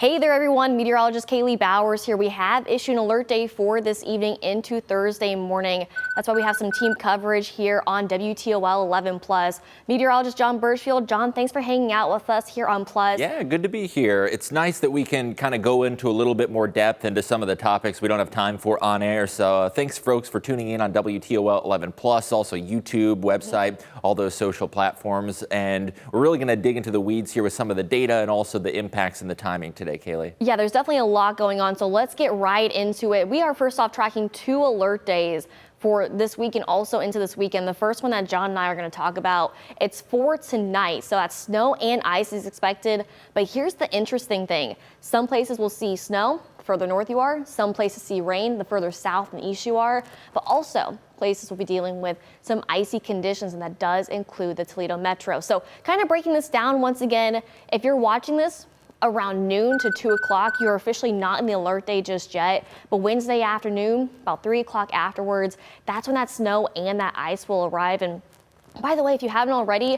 Hey there everyone, meteorologist Kaylee Bowers here. We have issued an alert day for this evening into Thursday morning. That's why we have some team coverage here on WTOL 11 Plus. Meteorologist John Burchfield. John, thanks for hanging out with us here on Plus. Yeah, good to be here. It's nice that we can kind of go into a little bit more depth into some of the topics we don't have time for on air. So thanks folks for tuning in on WTOL 11 Plus, also YouTube, website, all those social platforms. And we're really going to dig into the weeds here with some of the data and also the impacts and the timing today. Kaylee. Yeah, there's definitely a lot going on, so let's get right into it. We are first off tracking 2 alert days for this week and also into this weekend. The first one that John and I are going to talk about, it's for tonight. So that's snow and ice is expected. But here's the interesting thing. Some places will see snow, the further north you are. Some places see rain, the further south and east you are. But also places will be dealing with some icy conditions, and that does include the Toledo Metro. So kind of breaking this down once again, if you're watching this around noon to 2 o'clock, you're officially not in the alert day just yet. But Wednesday afternoon, about 3 o'clock afterwards, that's when that snow and that ice will arrive. And by the way, if you haven't already,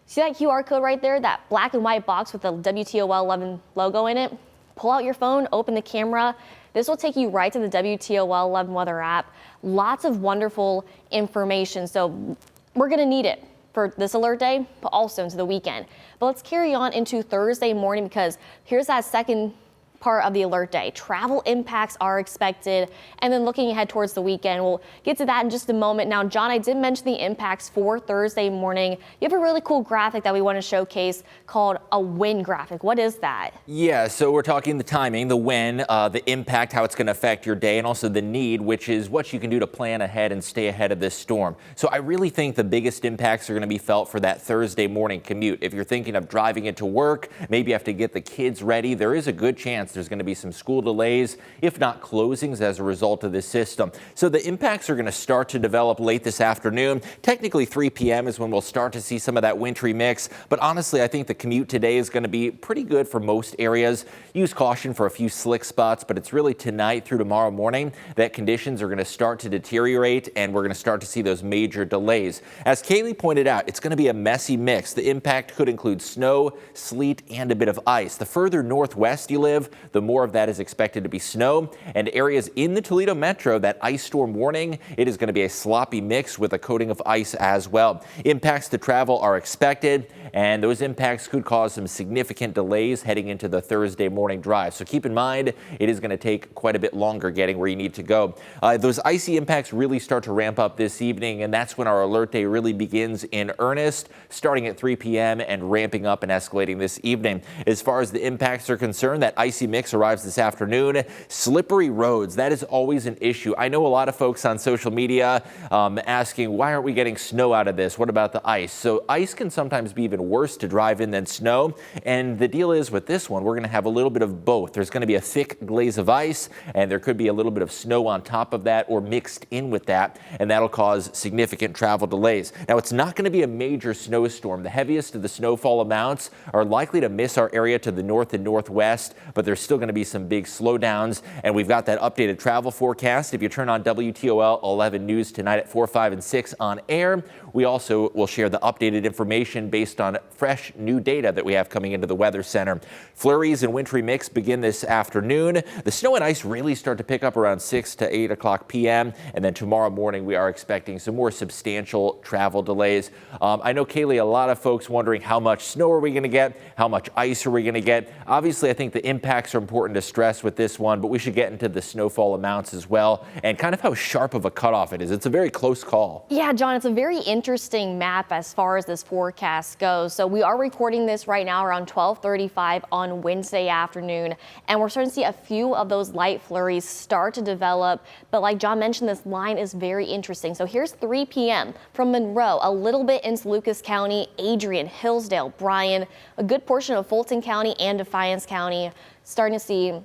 see that QR code right there, that black and white box with the WTOL 11 logo in it? Pull out your phone, open the camera. This will take you right to the WTOL 11 weather app. Lots of wonderful information. So we're going to need it for this alert day, but also into the weekend. But let's carry on into Thursday morning, because here's that second part of the alert day. Travel impacts are expected, and then looking ahead towards the weekend, we'll get to that in just a moment. Now, John, I did mention the impacts for Thursday morning. You have a really cool graphic that we want to showcase called a wind graphic. What is that? Yeah, so we're talking the timing, the when, the impact, how it's going to affect your day, and also the need, which is what you can do to plan ahead and stay ahead of this storm. So I really think the biggest impacts are going to be felt for that Thursday morning commute. If you're thinking of driving into work, maybe you have to get the kids ready, there is a good chance there's going to be some school delays, if not closings, as a result of this system. So the impacts are going to start to develop late this afternoon. Technically 3 p.m. is when we'll start to see some of that wintry mix. But honestly, I think the commute today is going to be pretty good for most areas. Use caution for a few slick spots, but it's really tonight through tomorrow morning that conditions are going to start to deteriorate, and we're going to start to see those major delays. As Kaylee pointed out, it's going to be a messy mix. The impact could include snow, sleet, and a bit of ice. The further northwest you live, the more of that is expected to be snow, and areas in the Toledo Metro, that ice storm warning, it is going to be a sloppy mix with a coating of ice as well. Impacts to travel are expected, and those impacts could cause some significant delays heading into the Thursday morning drive. So keep in mind, it is going to take quite a bit longer getting where you need to go. Those icy impacts really start to ramp up this evening, and that's when our alert day really begins in earnest, starting at 3 p.m. and ramping up and escalating this evening. As far as the impacts are concerned, that icy mix arrives this afternoon. Slippery roads, that is always an issue. I know a lot of folks on social media asking, why aren't we getting snow out of this? What about the ice? So ice can sometimes be even worse to drive in than snow. And the deal is with this one, we're going to have a little bit of both. There's going to be a thick glaze of ice, and there could be a little bit of snow on top of that or mixed in with that, and that'll cause significant travel delays. Now, it's not going to be a major snowstorm. The heaviest of the snowfall amounts are likely to miss our area to the north and northwest, but there's still going to be some big slowdowns, and we've got that updated travel forecast. If you turn on WTOL 11 News tonight at 4, 5, and 6 on air, we also will share the updated information based on fresh new data that we have coming into the Weather Center. Flurries and wintry mix begin this afternoon. The snow and ice really start to pick up around 6 to 8 o'clock p.m. And then tomorrow morning, we are expecting some more substantial travel delays. I know, Kaylee, a lot of folks wondering how much snow are we going to get? How much ice are we going to get? Obviously, I think the impacts are important to stress with this one, but we should get into the snowfall amounts as well and kind of how sharp of a cutoff it is. It's a very close call. Yeah, John, it's a very interesting map as far as this forecast goes. So we are recording this right now around 12:35 on Wednesday afternoon, and we're starting to see a few of those light flurries start to develop. But like John mentioned, this line is very interesting. So here's 3 p.m. from Monroe, a little bit into Lucas County, Adrian, Hillsdale, Bryan, a good portion of Fulton County and Defiance County, starting to see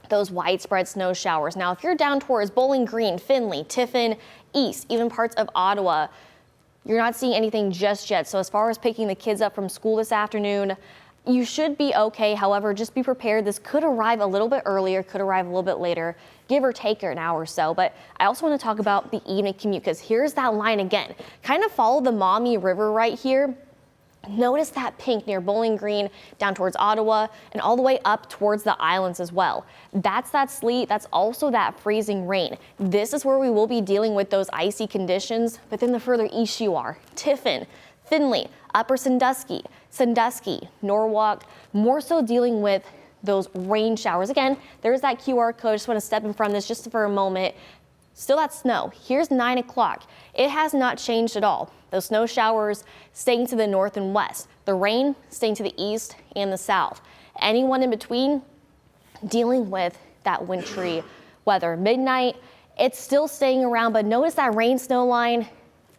those widespread snow showers. Now, if you're down towards Bowling Green, Findlay, Tiffin, East, even parts of Ottawa, you're not seeing anything just yet. So as far as picking the kids up from school this afternoon, you should be okay. However, just be prepared. This could arrive a little bit earlier, could arrive a little bit later, give or take an hour or so. But I also want to talk about the evening commute, because here's that line again. Kind of follow the Maumee River right here. Notice that pink near Bowling Green down towards Ottawa and all the way up towards the islands as well. That's that sleet. That's also that freezing rain. This is where we will be dealing with those icy conditions. But then the further east you are, Tiffin, Findlay, Upper Sandusky, Norwalk, more so dealing with those rain showers. Again, there's that QR code. Just want to step in front of this just for a moment. Still that snow. Here's 9 o'clock. It has not changed at all. Those snow showers staying to the north and west. The rain staying to the east and the south. Anyone in between dealing with that wintry weather. Midnight, it's still staying around, but notice that rain snow line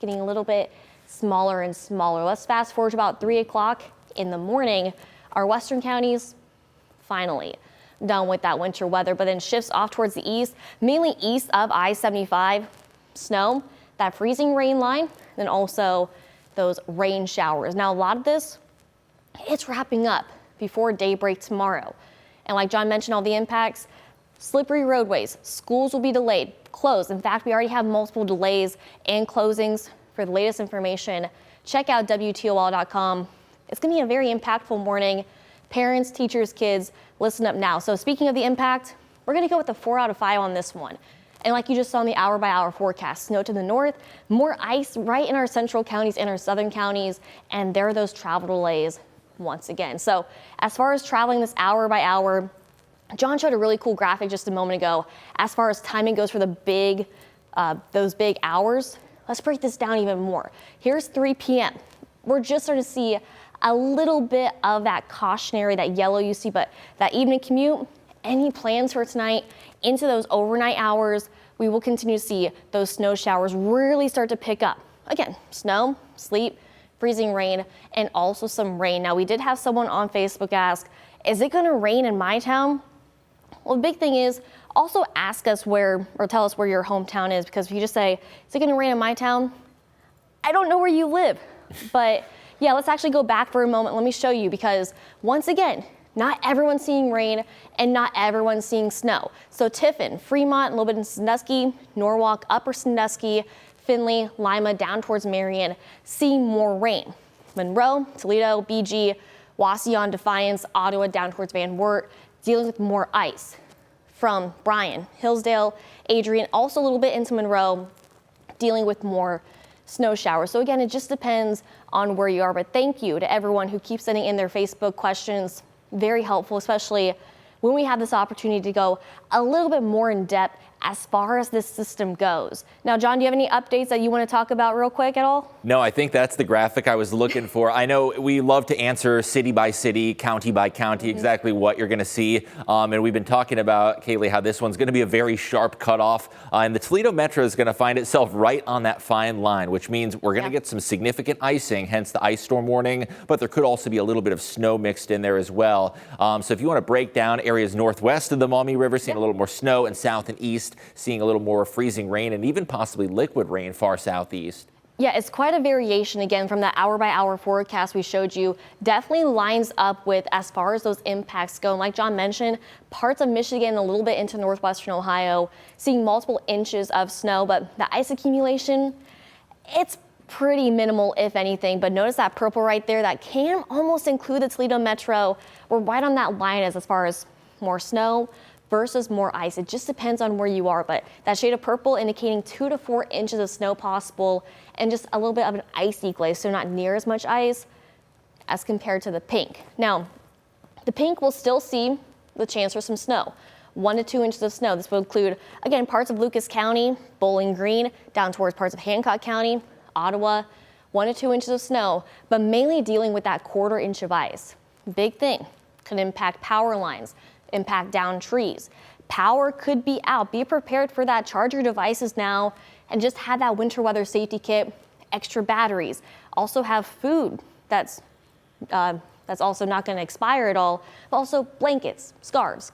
getting a little bit smaller and smaller. Let's fast forward to about 3 o'clock in the morning. Our western counties finally done with that winter weather, but then shifts off towards the east, mainly east of I-75. Snow, that freezing rain line, then also those rain showers. Now, a lot of this, it's wrapping up before daybreak tomorrow. And like John mentioned, all the impacts, slippery roadways, schools will be delayed, closed. In fact, we already have multiple delays and closings. For the latest information, check out WTOL.com. It's going to be a very impactful morning. Parents, teachers, kids, listen up now. So speaking of the impact, we're going to go with a 4 out of 5 on this one. And like you just saw in the hour-by-hour forecast, snow to the north, more ice right in our central counties and our southern counties, and there are those travel delays once again. So as far as traveling this hour by hour, John showed a really cool graphic just a moment ago. As far as timing goes for the those big hours, let's break this down even more. Here's 3 p.m. We're just starting to see a little bit of that cautionary, that yellow you see, but that evening commute, any plans for tonight into those overnight hours, we will continue to see those snow showers really start to pick up. Again, snow, sleet, freezing rain, and also some rain. Now, we did have someone on Facebook ask, is it gonna rain in my town? Well, the big thing is also ask us where, or tell us where your hometown is, because if you just say, is it gonna rain in my town? I don't know where you live, but yeah, let's actually go back for a moment. Let me show you, because once again, not everyone's seeing rain and not everyone's seeing snow. So Tiffin, Fremont, a little bit in Sandusky, Norwalk, Upper Sandusky, Findlay, Lima, down towards Marion, seeing more rain. Monroe, Toledo, BG, Wauseon, Defiance, Ottawa, down towards Van Wert, dealing with more ice. From Bryan, Hillsdale, Adrian, also a little bit into Monroe, dealing with more snow showers. So again, it just depends on where you are, but thank you to everyone who keeps sending in their Facebook questions. Very helpful, especially when we have this opportunity to go a little bit more in depth as far as this system goes. Now, John, do you have any updates that you want to talk about real quick at all? No, I think that's the graphic I was looking for. I know we love to answer city by city, county by county, exactly what you're going to see. And we've been talking about, Kaylee, how this one's going to be a very sharp cutoff. And the Toledo Metro is going to find itself right on that fine line, which means we're going to get some significant icing, hence the ice storm warning. But there could also be a little bit of snow mixed in there as well. So if you want to break down areas northwest of the Maumee River, seeing a little more snow, and south and east, seeing a little more freezing rain and even possibly liquid rain far southeast. Yeah, it's quite a variation again from that hour-by-hour forecast we showed you. Definitely lines up with as far as those impacts go. And like John mentioned, parts of Michigan, a little bit into northwestern Ohio, seeing multiple inches of snow, but the ice accumulation, it's pretty minimal, if anything. But notice that purple right there, that can almost include the Toledo Metro. We're right on that line as far as more snow versus more ice. It just depends on where you are, but that shade of purple indicating 2 to 4 inches of snow possible and just a little bit of an icy glaze, so not near as much ice as compared to the pink. Now, the pink will still see the chance for some snow, 1 to 2 inches of snow. This will include, again, parts of Lucas County, Bowling Green, down towards parts of Hancock County, Ottawa, 1 to 2 inches of snow, but mainly dealing with that 1/4 inch of ice. Big thing, could impact power lines, impact down trees. Power could be out. Be prepared for that. Charge your devices now and just have that winter weather safety kit, extra batteries. Also have food that's also not going to expire at all, but also blankets, scarves,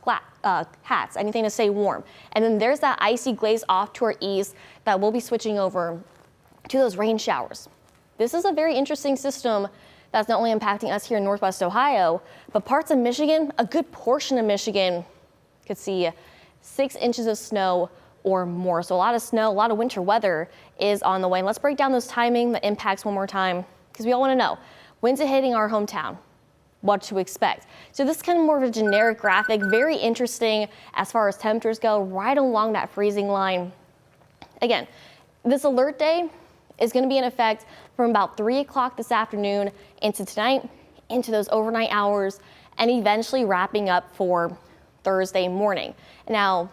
hats, anything to stay warm. And then there's that icy glaze off to our east that will be switching over to those rain showers. This is a very interesting system that's not only impacting us here in Northwest Ohio, but parts of Michigan, a good portion of Michigan could see 6 inches of snow or more. So a lot of snow, a lot of winter weather is on the way. And let's break down those timing, the impacts one more time, because we all want to know. when's it hitting our hometown? What to expect. So this is kind of more of a generic graphic, very interesting as far as temperatures go, right along that freezing line. Again, this alert day is going to be in effect from about 3 o'clock this afternoon into tonight, into those overnight hours, and eventually wrapping up for Thursday morning. Now,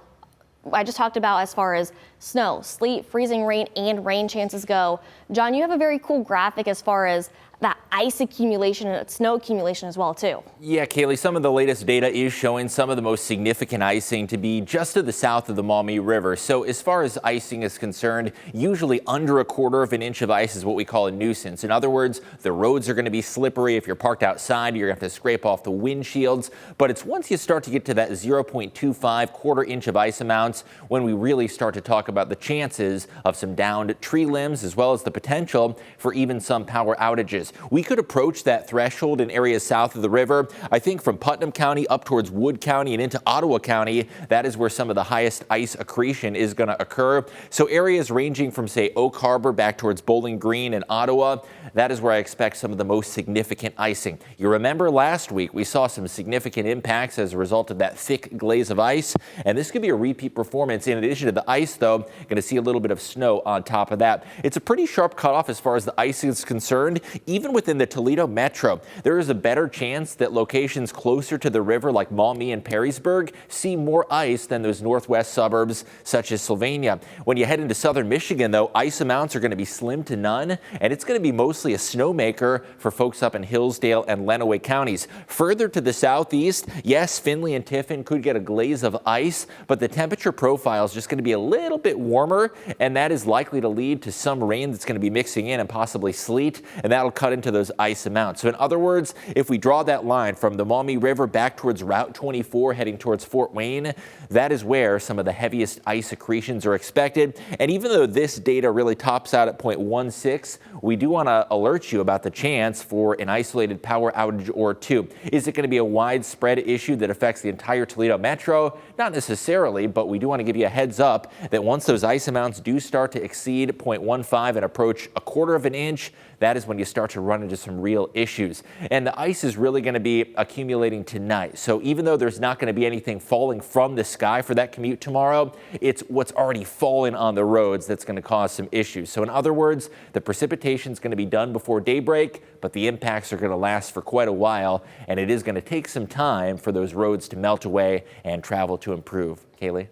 I just talked about as far as snow, sleet, freezing rain, and rain chances go. John, you have a very cool graphic as far as that ice accumulation and snow accumulation as well, too. Yeah, Kaylee, some of the latest data is showing some of the most significant icing to be just to the south of the Maumee River. So as far as icing is concerned, usually under 1/4 of an inch of ice is what we call a nuisance. In other words, the roads are going to be slippery. If you're parked outside, you're going to have to scrape off the windshields. But it's once you start to get to that 0.25 1/4 inch of ice amounts when we really start to talk about the chances of some downed tree limbs, as well as the potential for even some power outages. We could approach that threshold in areas south of the river. I think from Putnam County up towards Wood County and into Ottawa County, that is where some of the highest ice accretion is going to occur. So areas ranging from, say, Oak Harbor back towards Bowling Green and Ottawa, that is where I expect some of the most significant icing. You remember last week we saw some significant impacts as a result of that thick glaze of ice, and this could be a repeat performance. In addition to the ice, though, going to see a little bit of snow on top of that. It's a pretty sharp cutoff as far as the ice is concerned. Even within the Toledo metro, there is a better chance that locations closer to the river like Maumee and Perrysburg see more ice than those northwest suburbs such as Sylvania. When you head into southern Michigan, though, ice amounts are going to be slim to none, and it's going to be mostly a snowmaker for folks up in Hillsdale and Lenawee counties. Further to the southeast, yes, Findlay and Tiffin could get a glaze of ice, but the temperature profile is just going to be a little bit warmer, and that is likely to lead to some rain that's going to be mixing in and possibly sleet, and that'll cut into those ice amounts. So in other words, if we draw that line from the Maumee River back towards Route 24 heading towards Fort Wayne, that is where some of the heaviest ice accretions are expected. And even though this data really tops out at 0.16, we do want to alert you about the chance for an isolated power outage or two. Is it going to be a widespread issue that affects the entire Toledo metro? Not necessarily, but we do want to give you a heads up that once those ice amounts do start to exceed 0.15 and approach 1/4 of an inch, that is when you start to run into some real issues. And the ice is really going to be accumulating tonight. So even though there's not going to be anything falling from the sky for that commute tomorrow, it's what's already fallen on the roads that's going to cause some issues. So in other words, the precipitation is going to be done before daybreak, but the impacts are going to last for quite a while, and it is going to take some time for those roads to melt away and travel to improve. Kaylee?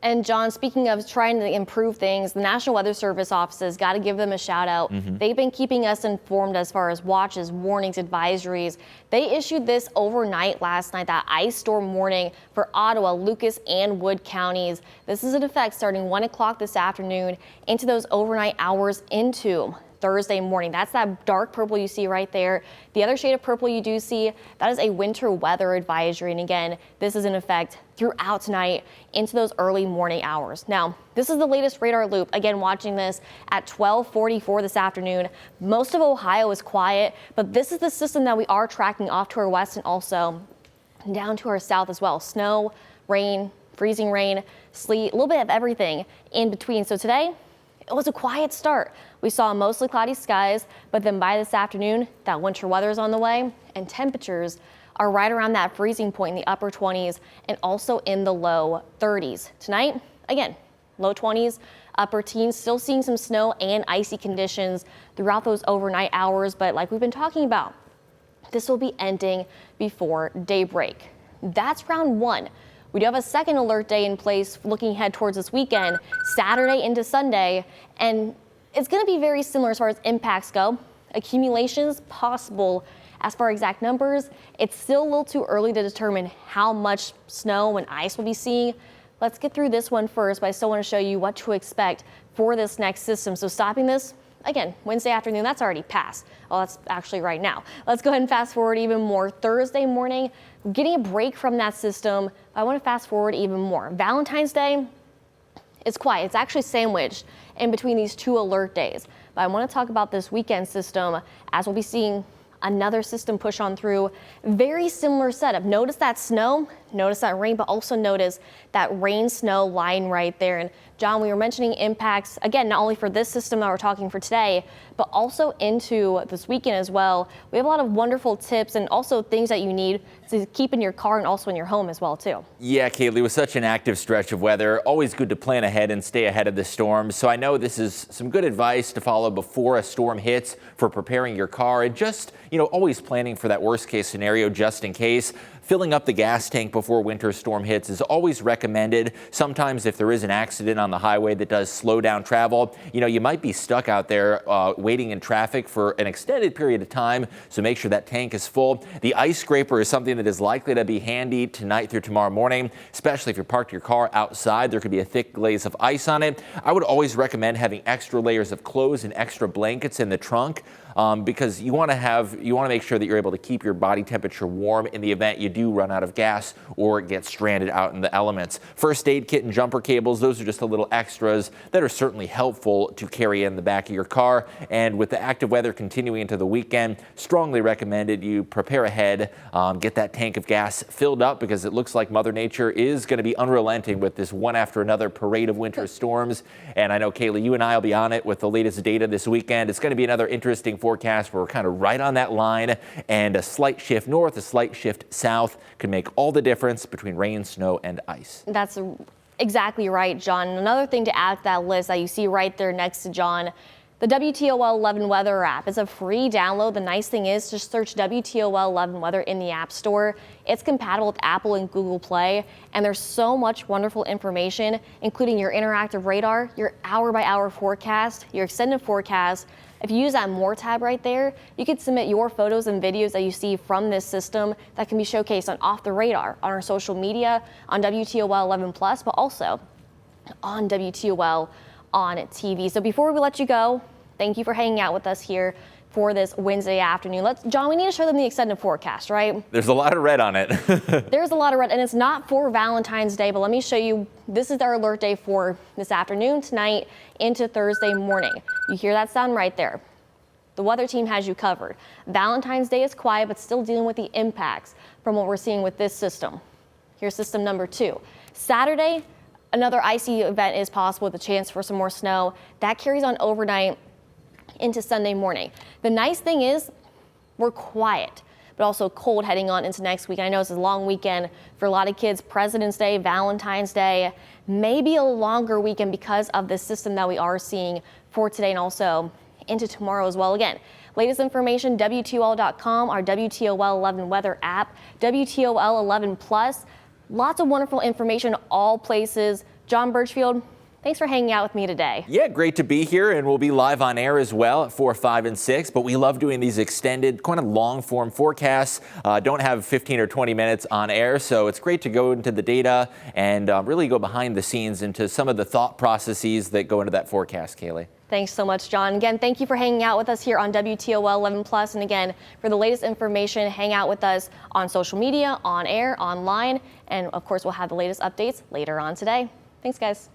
And John, speaking of trying to improve things, the National Weather Service offices, got to give them a shout out. They've been keeping us informed as far as watches, warnings, advisories. They issued this overnight last night, that ice storm warning for Ottawa, Lucas, and Wood counties. This is in effect starting 1 o'clock this afternoon into those overnight hours into Thursday morning. That's that dark purple you see right there. The other shade of purple you do see, that is a winter weather advisory. And again, this is in effect throughout tonight into those early morning hours. Now, this is the latest radar loop. Again, watching this at 12:44 this afternoon. Most of Ohio is quiet, but this is the system that we are tracking off to our west and also down to our south as well. Snow, rain, freezing rain, sleet, a little bit of everything in between. So today, it was a quiet start. We saw mostly cloudy skies, but then by this afternoon, that winter weather is on the way, and temperatures are right around that freezing point in the upper 20s and also in the low 30s. Tonight, again, low 20s, upper teens, still seeing some snow and icy conditions throughout those overnight hours, but like we've been talking about, this will be ending before daybreak. That's round one. We do have a second alert day in place looking ahead towards this weekend, Saturday into Sunday, and it's going to be very similar as far as impacts go. Accumulations possible. As far as exact numbers, it's still a little too early to determine how much snow and ice we'll be seeing. Let's get through this one first, but I still want to show you what to expect for this next system. So stopping this, again, Wednesday afternoon, that's already passed. Oh, that's actually right now. Let's go ahead and fast forward even more. Thursday morning, getting a break from that system. I want to fast forward even more. Valentine's Day, it's quiet. It's actually sandwiched in between these two alert days. But I want to talk about this weekend system as we'll be seeing another system push on through. Very similar setup. Notice that snow, notice that rain, but also notice that rain snow line right there. And John, we were mentioning impacts, again, not only for this system that we're talking for today, but also into this weekend as well. We have a lot of wonderful tips and also things that you need to keep in your car and also in your home as well, too. Yeah, Kaylee, with such an active stretch of weather, always good to plan ahead and stay ahead of the storm. So I know this is some good advice to follow before a storm hits for preparing your car and just, always planning for that worst case scenario just in case. Filling up the gas tank before winter storm hits is always recommended. Sometimes if there is an accident on the highway that does slow down travel, you might be stuck out there waiting in traffic for an extended period of time. So make sure that tank is full. The ice scraper is something that is likely to be handy tonight through tomorrow morning, especially if you parked your car outside. There could be a thick glaze of ice on it. I would always recommend having extra layers of clothes and extra blankets in the trunk. Because you want to make sure that you're able to keep your body temperature warm in the event you do run out of gas or get stranded out in the elements. First aid kit and jumper cables, those are just a little extras that are certainly helpful to carry in the back of your car. And with the active weather continuing into the weekend, strongly recommended you prepare ahead, get that tank of gas filled up because it looks like Mother Nature is going to be unrelenting with this one after another parade of winter storms. And I know, Kaylee, you and I will be on it with the latest data this weekend. It's going to be another interesting forecast where we're kind of right on that line, and a slight shift north, a slight shift south could make all the difference between rain, snow, and ice. That's exactly right, John. Another thing to add to that list that you see right there next to John, the WTOL 11 weather app is a free download. The nice thing is just search WTOL 11 weather in the App Store. It's compatible with Apple and Google Play, and there's so much wonderful information, including your interactive radar, your hour-by-hour forecast, your extended forecast. If you use that More tab right there, you can submit your photos and videos that you see from this system that can be showcased on Off the Radar, on our social media, on WTOL 11 Plus, but also on WTOL on TV. So before we let you go, thank you for hanging out with us here for this Wednesday afternoon. John, we need to show them the extended forecast, right? There's a lot of red on it. There's a lot of red, and it's not for Valentine's Day, but let me show you. This is our alert day for this afternoon, tonight, into Thursday morning. You hear that sound right there. The weather team has you covered. Valentine's Day is quiet, but still dealing with the impacts from what we're seeing with this system. Here's system number 2. Saturday, another icy event is possible with a chance for some more snow. That carries on overnight into Sunday morning. The nice thing is we're quiet, but also cold heading on into next week. I know it's a long weekend for a lot of kids. President's Day, Valentine's Day, maybe a longer weekend because of the system that we are seeing for today and also into tomorrow as well. Again, latest information, WTOL.com, our WTOL 11 weather app, WTOL 11 Plus. Lots of wonderful information, all places. John Burchfield, thanks for hanging out with me today. Yeah, great to be here, and we'll be live on air as well at 4, 5, and 6. But we love doing these extended, kind of long-form forecasts. Don't have 15 or 20 minutes on air, so it's great to go into the data and really go behind the scenes into some of the thought processes that go into that forecast, Kaylee. Thanks so much, John. Again, thank you for hanging out with us here on WTOL 11 Plus. And again, for the latest information, hang out with us on social media, on air, online, and of course, we'll have the latest updates later on today. Thanks, guys.